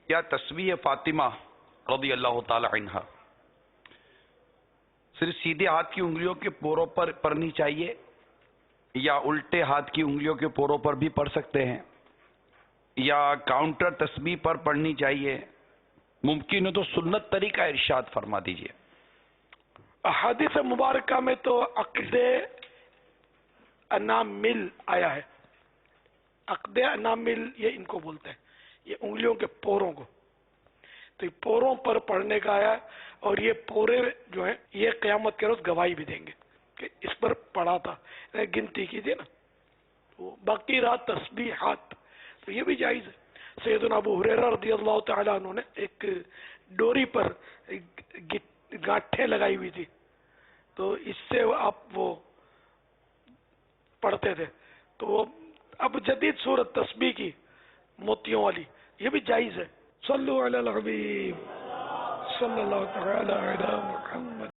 یا تسبیح فاطمہ رضی اللہ تعالی عنہ صرف سیدھے ہاتھ کی انگلیوں کے پوروں پر پڑھنی چاہیے یا الٹے ہاتھ کی انگلیوں کے پوروں پر بھی پڑھ سکتے ہیں، یا کاؤنٹر تسبیح پر پڑھنی چاہیے؟ ممکن ہے تو سنت طریقہ ارشاد فرما دیجئے۔ احادیث مبارکہ میں تو عقد انامل آیا ہے، عقد انامل یہ ان کو بولتے ہیں، یہ انگلیوں کے پوروں کو، تو یہ پوروں پر پڑھنے کا آیا ہے، اور یہ پورے جو ہیں یہ قیامت کے روز گواہی بھی دیں گے کہ اس پر پڑھا تھا، گنتی کی تھی نا۔ تو باقی رات تسبیحات تو یہ بھی جائز ہے۔ سیدنا ابو ہریرہ رضی اللہ تعالیٰ عنہ نے ایک ڈوری پر گانٹھیں لگائی ہوئی تھی، تو اس سے آپ وہ پڑھتے تھے، تو اب جدید صورت تسبیح کی موتیوں والی یہ بھی جائز ہے۔ صلو علی الحبیب صلی اللہ تعالی علی محمد۔